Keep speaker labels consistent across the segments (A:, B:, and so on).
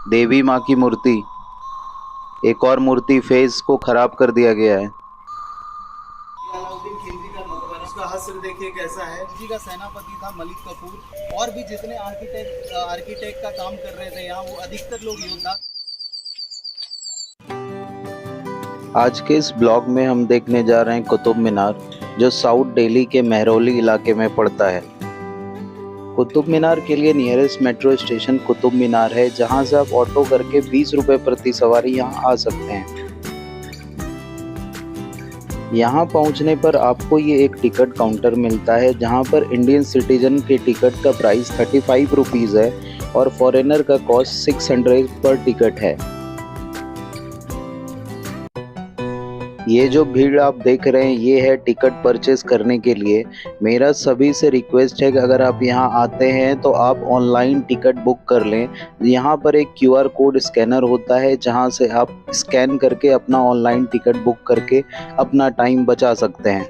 A: देवी माँ की मूर्ति। एक और मूर्ति फेस को खराब कर दिया गया है।
B: अलाउद्दीन खिलजी का मकबरा, उसका हस्र देखिए कैसा है। खिलजी का सेनापति था मलिक कफूर। और भी जितने आर्किटेक्ट का काम कर रहे थे यहाँ, वो अधिकतर लोग योद्धा।
A: आज के इस ब्लॉग में हम देखने जा रहे हैं कुतुब मीनार, जो साउथ दिल्ली के महरौली इलाके में पड़ता है। कुतुब मीनार के लिए nearest metro station Qutub Minar है, जहां से आप ऑटो करके 20 रुपये प्रति सवारी यहां आ सकते हैं। यहां पहुंचने पर आपको ये एक टिकट काउंटर मिलता है, जहां पर इंडियन सिटीजन के टिकट का प्राइस 35 रुपीज़ है और फॉरेनर का कॉस्ट 600 पर टिकट है। ये जो भीड़ आप देख रहे हैं, ये है टिकट परचेस करने के लिए। मेरा सभी से रिक्वेस्ट है कि अगर आप यहाँ आते हैं तो आप ऑनलाइन टिकट बुक कर लें। यहाँ पर एक QR कोड स्कैनर होता है, जहाँ से आप स्कैन करके अपना ऑनलाइन टिकट बुक करके अपना टाइम बचा सकते हैं।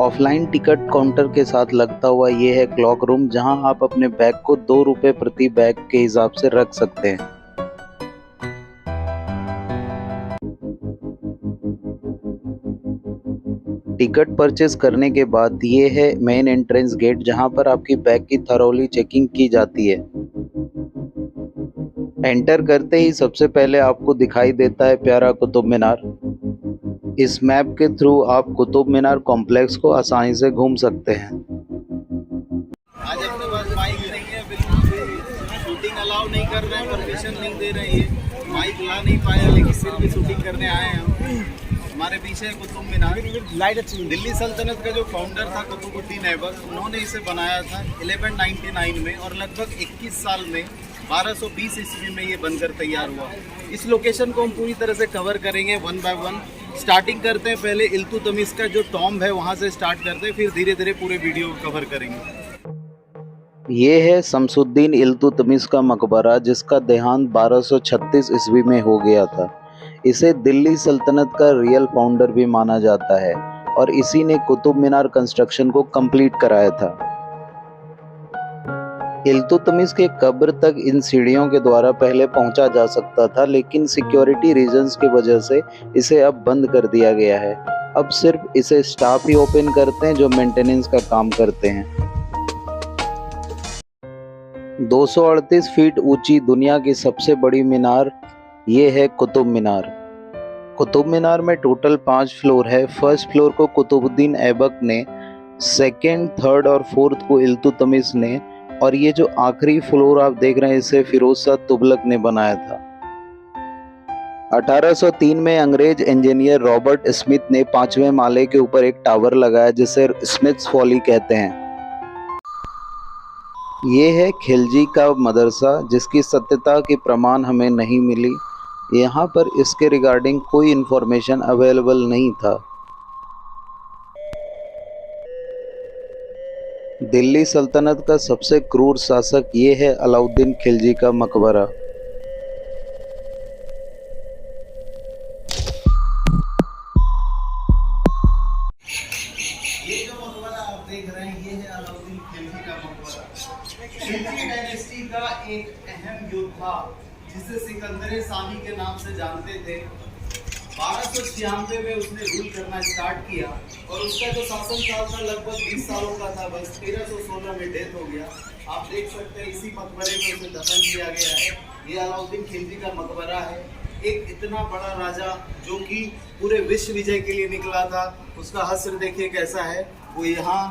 A: ऑफलाइन टिकट काउंटर के साथ लगता हुआ ये है क्लॉक रूम, जहाँ आप अपने बैग को 2 रुपये प्रति बैग के हिसाब से रख सकते हैं। टिकट परचेस करने के बाद ये है मेन एंट्रेंस गेट, जहां पर आपकी बैग की थरोली चेकिंग की जाती है। एंटर करते ही सबसे पहले आपको दिखाई देता है प्यारा कुतुब मीनार। इस मैप के थ्रू आप कुतुब मीनार कॉम्प्लेक्स को आसानी से घूम सकते हैं।
B: आज अपने पास माइक नहीं है, बिल्कुल भी शूटिंग अलाउ नहीं कर रहे हैं, परमिशन नहीं दे रहे हैं। माइक ला नहीं पाया, लेकिन फिर भी शूटिंग करने आए हैं हम। हमारे पीछे है कुतुब मीनार। लाइट अच्छी। दिल्ली सल्तनत का जो फाउंडर था कुतुबुद्दीन ऐबक, उन्होंने इसे बनाया था 1199 में, और लगभग 21 साल में 1220 ईस्वी में ये बनकर तैयार हुआ। इस लोकेशन को हम पूरी तरह से कवर करेंगे वन बाय वन। स्टार्टिंग करते हैं पहले इल्तुतमिश का जो टॉम्ब है, वहाँ से स्टार्ट करते हैं, फिर धीरे धीरे पूरे वीडियो को कवर करेंगे।
A: ये है शमसुद्दीन इल्तुतमिश का मकबरा, जिसका देहांत 1236 ईस्वी में हो गया था। इसे दिल्ली सल्तनत का रियल फाउंडर भी माना जाता है और इसी ने कुतुब मीनार कंस्ट्रक्शन को कंप्लीट कराया था। इल्तुतमिश के कब्र तक इन सीढ़ियों के द्वारा पहले पहुंचा जा सकता था, लेकिन सिक्योरिटी रीजंस की वजह से इसे अब बंद कर दिया गया है। अब सिर्फ इसे स्टाफ ही ओपन करते हैं, जो मेंटेनेंस का काम करते हैं। 238 फीट ऊंची दुनिया की सबसे बड़ी मीनार ये है कुतुब मीनार। कुतुब मीनार में टोटल 5 फ्लोर है। फर्स्ट फ्लोर को कुतुबुद्दीन ऐबक ने, सेकंड, थर्ड और फोर्थ को इल्तुतमिश ने, और ये जो आखिरी फ्लोर आप देख रहे हैं, इसे फिरोज शाह तुगलक ने बनाया था। 1803 में अंग्रेज इंजीनियर रॉबर्ट स्मिथ ने 5वें माले के ऊपर एक टावर लगाया, जिसे स्मिथ्स फॉली कहते हैं। ये है खिलजी का मदरसा, जिसकी सत्यता की प्रमाण हमें नहीं मिली। यहाँ पर इसके रिगार्डिंग कोई इन्फॉर्मेशन अवेलेबल नहीं था। दिल्ली सल्तनत का सबसे क्रूर शासक ये है अलाउद्दीन खिलजी का मकबरा।
B: ये जो मकबरा आप देख रहे हैं, ये है अलाउद्दीन खिलजी का मकबरा। खिलजी डायनेस्टी का एक अहम योद्धा, जिसे सिकंदर सानी के नाम से जानते थे। 1296 में उसने रूल करना स्टार्ट किया, और उसका जो शासन काल था लगभग 20 सालों का था। बस 1316 में डेथ हो गया। आप देख सकते हैं इसी मकबरे में उसे दफन किया गया है। ये अलाउद्दीन खिलजी का मकबरा है। एक इतना बड़ा राजा जो कि पूरे विश्व विजय के लिए निकला था, उसका हस्र देखिए कैसा है। वो यहाँ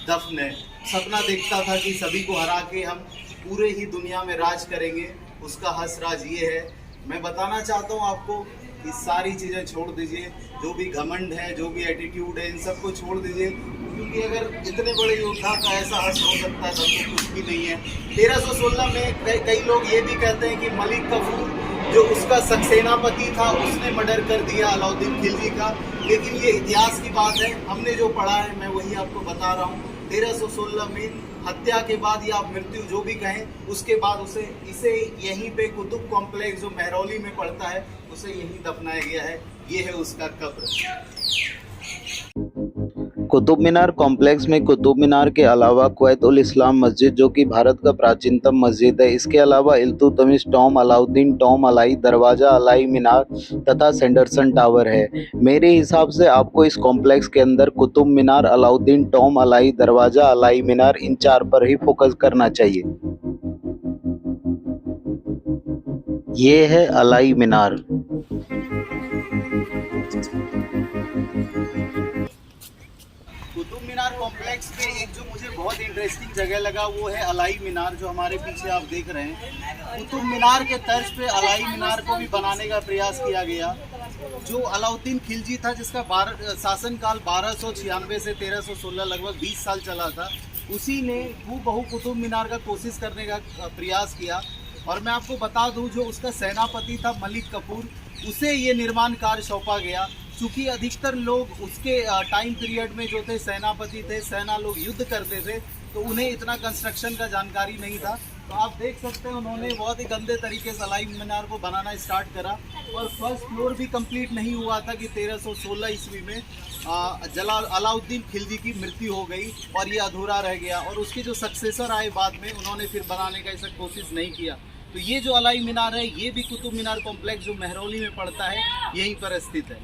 B: दफन है। सपना देखता था कि सभी को हरा के हम पूरे ही दुनिया में राज करेंगे। उसका हसराज ये है। मैं बताना चाहता हूँ आपको कि सारी चीज़ें छोड़ दीजिए, जो भी घमंड है, जो भी एटीट्यूड है, इन सबको छोड़ दीजिए, क्योंकि अगर इतने बड़े योद्धा का ऐसा हश्र हो सकता है तब तो कुछ भी नहीं है। 1316 में कई लोग ये भी कहते हैं कि मलिक कफूर, जो उसका सेनापति था, उसने मर्डर कर दिया अलाउद्दीन खिलजी का। लेकिन ये इतिहास की बात है, हमने जो पढ़ा है मैं वही आपको बता रहा हूँ। 1316 में हत्या के बाद या मृत्यु जो भी कहें, उसके बाद इसे यहीं पे कुतुब कॉम्प्लेक्स जो महरौली में पड़ता है, उसे यहीं दफनाया गया है। ये है उसका कब्र।
A: कुतुब मीनार कॉम्प्लेक्स में कुतुब मीनार के अलावा कुवैत उल इस्लाम मस्जिद, जो कि भारत का प्राचीनतम मस्जिद है, इसके अलावा इल्तुतमिश टॉम, अलाउद्दीन टॉम, अलाई दरवाज़ा, अलाई मीनार तथा सैंडरसन टावर है। मेरे हिसाब से आपको इस कॉम्प्लेक्स के अंदर कुतुब मीनार, अलाउद्दीन टॉम, अलाई दरवाज़ा, अलाई मीनार, इन 4 पर ही फोकस करना चाहिए। ये है अलाई मीनार।
B: कुतुब मीनार कॉम्प्लेक्स में एक जो मुझे बहुत इंटरेस्टिंग जगह लगा वो है अलाई मीनार, जो हमारे पीछे आप देख रहे हैं। कुतुब मीनार के तर्ज पे अलाई मीनार को भी बनाने का प्रयास किया गया। जो अलाउद्दीन खिलजी था, जिसका शासनकाल 1296 से 1316 लगभग 20 साल चला था, उसी ने हूबहू कुतुब मीनार का कोशिश करने का प्रयास किया। और मैं आपको बता दूं, जो उसका सेनापति था मलिक कफूर, उसे ये निर्माण कार्य सौंपा गया। चूँकि अधिकतर लोग उसके टाइम पीरियड में जो थे सेनापति थे, सेना लोग युद्ध करते थे, तो उन्हें इतना कंस्ट्रक्शन का जानकारी नहीं था। तो आप देख सकते हैं उन्होंने बहुत ही गंदे तरीके से अलाई मीनार को बनाना स्टार्ट करा। और फर्स्ट फ्लोर भी कंप्लीट नहीं हुआ था कि 1316 ईस्वी में अलाउद्दीन खिलजी की मृत्यु हो गई और ये अधूरा रह गया। और उसके जो सक्सेसर आए बाद में, उन्होंने फिर बनाने का ऐसा कोशिश नहीं किया। तो ये जो अलाई मीनार है, ये भी कुतुब मीनार कॉम्प्लेक्स जो मेहरौली में पड़ता है, यहीं पर स्थित है।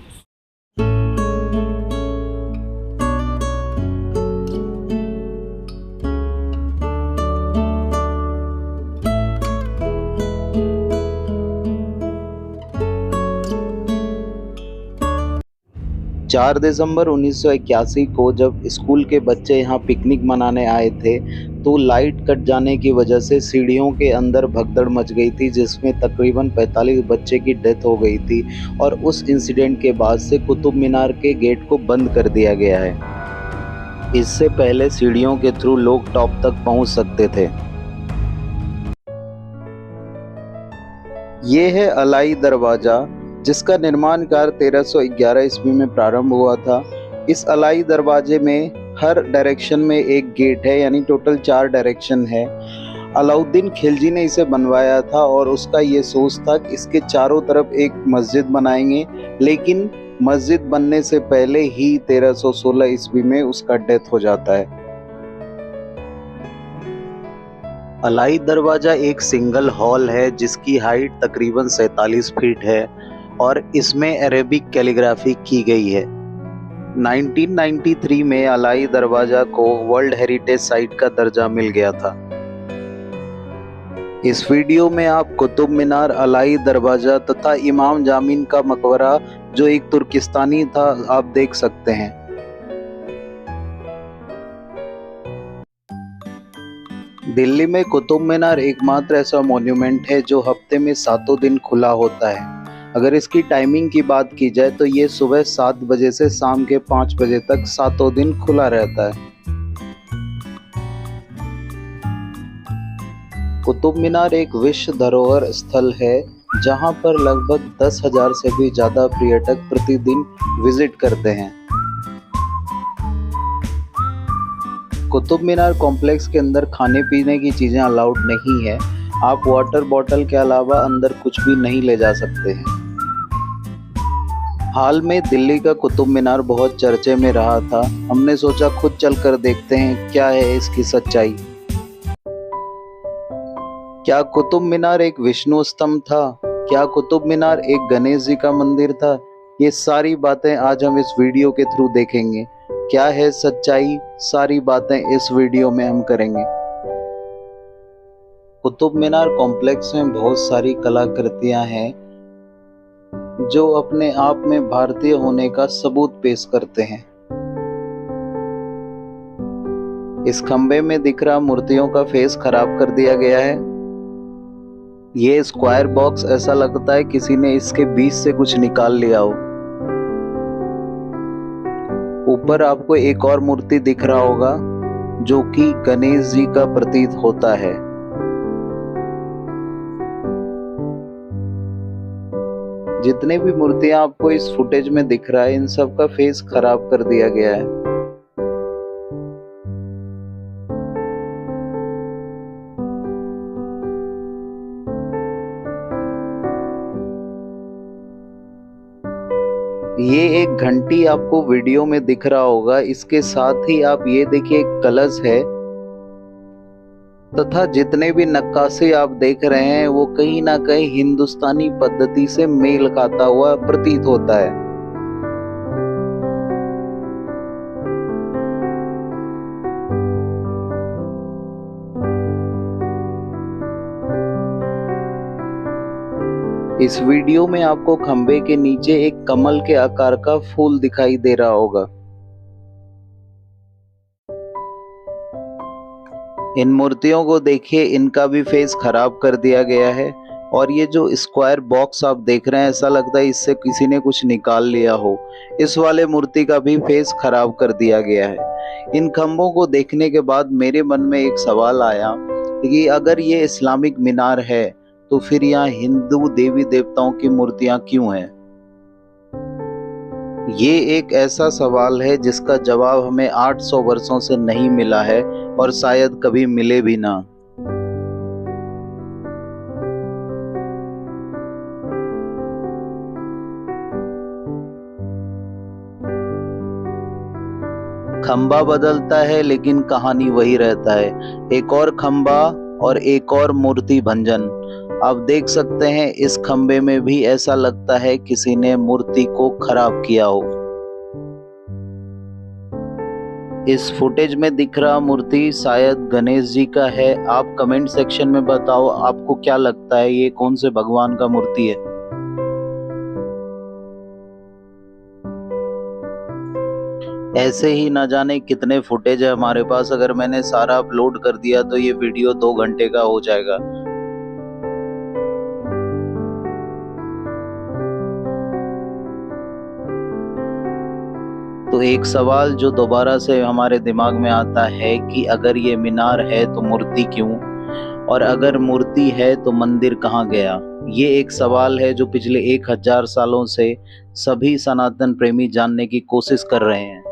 A: 4 दिसंबर 1981 को जब स्कूल के बच्चे यहाँ पिकनिक मनाने आए थे, तो लाइट कट जाने की वजह से सीढ़ियों के अंदर भगदड़ मच गई थी, जिसमें तकरीबन 45 बच्चे की डेथ हो गई थी। और उस इंसिडेंट के बाद से कुतुब मीनार के गेट को बंद कर दिया गया है। इससे पहले सीढ़ियों के थ्रू लोग टॉप तक पहुंच सकते थे। ये है अलाई दरवाज़ा, जिसका निर्माण कार्य 1311 ईस्वी में प्रारंभ हुआ था। इस अलाई दरवाजे में हर डायरेक्शन में एक गेट है, यानी टोटल 4 डायरेक्शन है। अलाउद्दीन खिलजी ने इसे बनवाया था और उसका ये सोच था कि इसके चारों तरफ एक मस्जिद बनाएंगे, लेकिन मस्जिद बनने से पहले ही 1316 ईस्वी में उसका डेथ हो जाता है। अलाई दरवाज़ा एक सिंगल हॉल है जिसकी हाइट तकरीबन 47 फीट है और इसमें अरेबिक कैलीग्राफी की गई है। 1993 में अलाई दरवाज़ा को वर्ल्ड हेरिटेज साइट का दर्जा मिल गया था। इस वीडियो में आप कुतुब मीनार, अलाई दरवाज़ा तथा इमाम जामिन का मकबरा, जो एक तुर्किस्तानी था, आप देख सकते हैं। दिल्ली में कुतुब मीनार एकमात्र ऐसा मॉन्यूमेंट है जो हफ्ते में 7 दिन खुला होता है। अगर इसकी टाइमिंग की बात की जाए तो ये सुबह 7 बजे से शाम के 5 बजे तक 7 दिन खुला रहता है। कुतुब मीनार एक विश्व धरोहर स्थल है जहां पर लगभग 10,000 से भी ज़्यादा पर्यटक प्रतिदिन विजिट करते हैं। कुतुब मीनार कॉम्प्लेक्स के अंदर खाने पीने की चीज़ें अलाउड नहीं है। आप वाटर बॉटल के अलावा अंदर कुछ भी नहीं ले जा सकते हैं। हाल में दिल्ली का कुतुब मीनार बहुत चर्चे में रहा था। हमने सोचा खुद चलकर देखते हैं क्या है इसकी सच्चाई। क्या कुतुब मीनार एक विष्णु स्तंभ था? क्या कुतुब मीनार एक गणेश जी का मंदिर था? ये सारी बातें आज हम इस वीडियो के थ्रू देखेंगे। क्या है सच्चाई? सारी बातें इस वीडियो में हम करेंगे। कुतुब मीनार कॉम्प्लेक्स में बहुत सारी कलाकृतियां हैं जो अपने आप में भारतीय होने का सबूत पेश करते हैं। इस खंबे में दिख रहा मूर्तियों का फेस खराब कर दिया गया है। ये स्क्वायर बॉक्स ऐसा लगता है किसी ने इसके बीच से कुछ निकाल लिया हो। ऊपर आपको एक और मूर्ति दिख रहा होगा जो कि गणेश जी का प्रतीत होता है। जितने भी मूर्तियां आपको इस फुटेज में दिख रहा है, इन सब का फेस खराब कर दिया गया है। ये एक घंटी आपको वीडियो में दिख रहा होगा, इसके साथ ही आप ये देखिए एक कलश है तथा जितने भी नक्काशी आप देख रहे हैं वो कहीं ना कहीं हिंदुस्तानी पद्धति से मेल खाता हुआ प्रतीत होता है। इस वीडियो में आपको खंबे के नीचे एक कमल के आकार का फूल दिखाई दे रहा होगा। इन मूर्तियों को देखिए, इनका भी फेस खराब कर दिया गया है और ये जो स्क्वायर बॉक्स आप देख रहे हैं ऐसा लगता है इससे किसी ने कुछ निकाल लिया हो। इस वाले मूर्ति का भी फेस खराब कर दिया गया है। इन खंभों को देखने के बाद मेरे मन में एक सवाल आया कि अगर ये इस्लामिक मीनार है तो फिर यहाँ हिंदू देवी देवताओं की मूर्तियां क्यों हैं? ये एक ऐसा सवाल है जिसका जवाब हमें 800 वर्षों से नहीं मिला है और शायद कभी मिले भी ना। खंबा बदलता है लेकिन कहानी वही रहता है। एक और खंबा और एक और मूर्ति भंजन। आप देख सकते हैं इस खंबे में भी ऐसा लगता है किसी ने मूर्ति को खराब किया हो। इस फुटेज में दिख रहा मूर्ति शायद गणेश जी का है। आप कमेंट सेक्शन में बताओ आपको क्या लगता है ये कौन से भगवान का मूर्ति है। ऐसे ही ना जाने कितने फुटेज है हमारे पास। अगर मैंने सारा अपलोड कर दिया तो ये वीडियो 2 घंटे का हो जाएगा। तो एक सवाल जो दोबारा से हमारे दिमाग में आता है कि अगर ये मीनार है तो मूर्ति क्यों, और अगर मूर्ति है तो मंदिर कहाँ गया। ये एक सवाल है जो पिछले 1000 सालों से सभी सनातन प्रेमी जानने की कोशिश कर रहे हैं।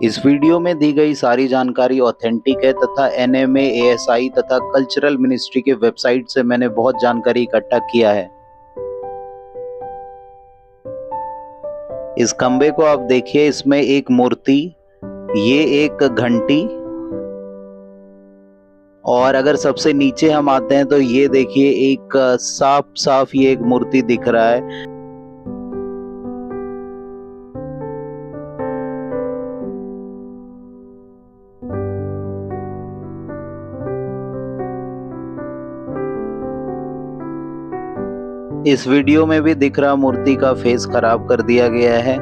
A: इस वीडियो में दी गई सारी जानकारी ऑथेंटिक है तथा NMA, ASI तथा कल्चरल मिनिस्ट्री के वेबसाइट से मैंने बहुत जानकारी इकट्ठा किया है। इस खंबे को आप देखिए, इसमें एक मूर्ति, ये एक घंटी, और अगर सबसे नीचे हम आते हैं तो ये देखिए एक साफ ये एक मूर्ति दिख रहा है। इस वीडियो में भी दिख रहा मूर्ति का फेस खराब कर दिया गया है।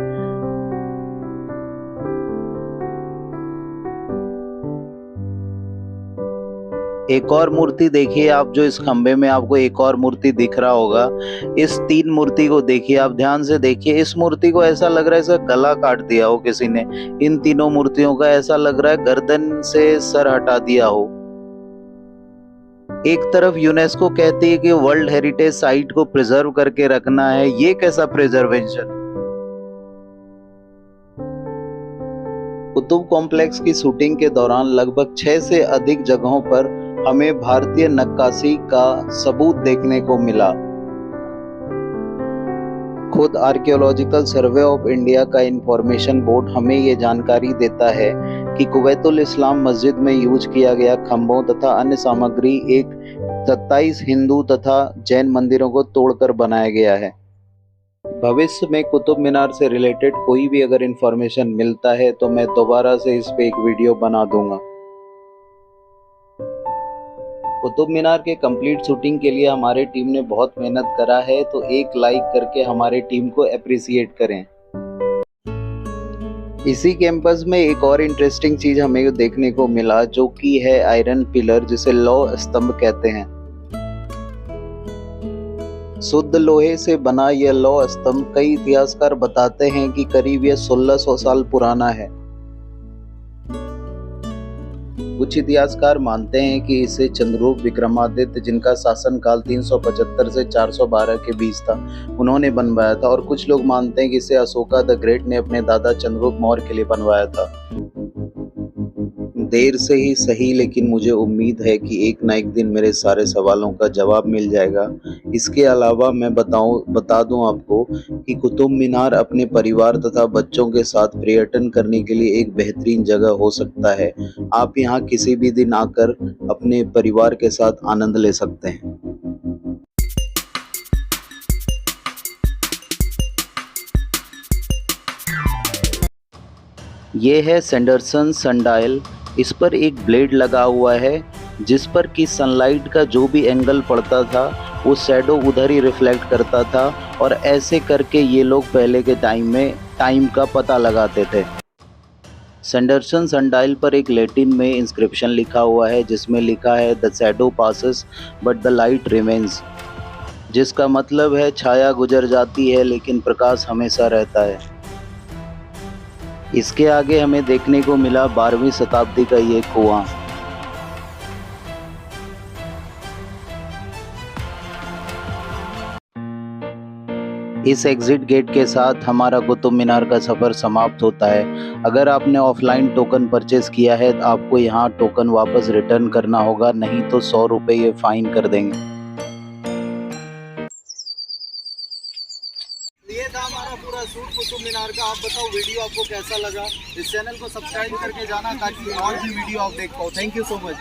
A: एक और मूर्ति देखिए आप, जो इस खंबे में आपको एक और मूर्ति दिख रहा होगा। इस 3 मूर्ति को देखिए, आप ध्यान से देखिए। इस मूर्ति को ऐसा लग रहा है इसका गला काट दिया हो किसी ने। इन तीनों मूर्तियों का ऐसा लग रहा है गर्दन से सर हटा दिया हो। एक तरफ यूनेस्को कहती है कि वर्ल्ड हेरिटेज साइट को प्रिजर्व करके रखना है, ये कैसा प्रिजर्वेशन। कुतुब कॉम्प्लेक्स की शूटिंग के दौरान लगभग 6 से अधिक जगहों पर हमें भारतीय नक्काशी का सबूत देखने को मिला। खुद आर्कियोलॉजिकल सर्वे ऑफ इंडिया का इंफॉर्मेशन बोर्ड हमें ये जानकारी देता है कि कुवैतुल इस्लाम मस्जिद में यूज किया गया खंभों तथा अन्य सामग्री एक 27 हिंदू तथा जैन मंदिरों को तोड़कर बनाया गया है। भविष्य में कुतुब मीनार से रिलेटेड कोई भी अगर इंफॉर्मेशन मिलता है तो मैं दोबारा से इस पे एक वीडियो बना दूंगा। कुतुब मीनार के कंप्लीट शूटिंग के लिए हमारी टीम ने बहुत मेहनत करा है, तो एक लाइक करके हमारी टीम को अप्रिशिएट करें। इसी कैंपस में एक और इंटरेस्टिंग चीज हमें देखने को मिला, जो कि है आयरन पिलर, जिसे लौह स्तंभ कहते हैं। शुद्ध लोहे से बना यह लौह स्तंभ कई इतिहासकार बताते हैं कि करीब यह 1600 साल पुराना है। कुछ इतिहासकार मानते हैं कि इसे चंद्रगुप्त विक्रमादित्य, जिनका शासनकाल 375 से 412 के बीच था, उन्होंने बनवाया था, और कुछ लोग मानते हैं कि इसे अशोका द ग्रेट ने अपने दादा चंद्रगुप्त मौर्य के लिए बनवाया था। देर से ही सही, लेकिन मुझे उम्मीद है कि एक ना एक दिन मेरे सारे सवालों का जवाब मिल जाएगा। इसके अलावा मैं बता दूं आपको कि कुतुब मीनार अपने परिवार तथा बच्चों के साथ पर्यटन करने के लिए एक बेहतरीन जगह हो सकता है। आप यहाँ किसी भी दिन आकर अपने परिवार के साथ आनंद ले सकते हैं। ये है सैंडरसन सनडायल। इस पर एक ब्लेड लगा हुआ है जिस पर कि सनलाइट का जो भी एंगल पड़ता था वो शैडो उधर ही रिफ्लेक्ट करता था और ऐसे करके ये लोग पहले के टाइम में टाइम का पता लगाते थे। सैंडरसन सनडायल पर एक लैटिन में इंस्क्रिप्शन लिखा हुआ है जिसमें लिखा है the shadow passes but the light remains, जिसका मतलब है छाया गुजर जाती है लेकिन प्रकाश हमेशा रहता है। इसके आगे हमें देखने को मिला 12वीं शताब्दी का ये कुआं। इस एग्जिट गेट के साथ हमारा कुतुब मीनार का सफ़र समाप्त होता है। अगर आपने ऑफलाइन टोकन परचेस किया है तो आपको यहाँ टोकन वापस रिटर्न करना होगा, नहीं तो 100 रुपये ये फाइन कर देंगे।
B: ये था हमारा पूरा शूट कुतुब मीनार का। आप बताओ वीडियो आपको कैसा लगा। इस चैनल को सब्सक्राइब करके जाना ताकि और भी वीडियो आप देख पाओ। Thank you so much.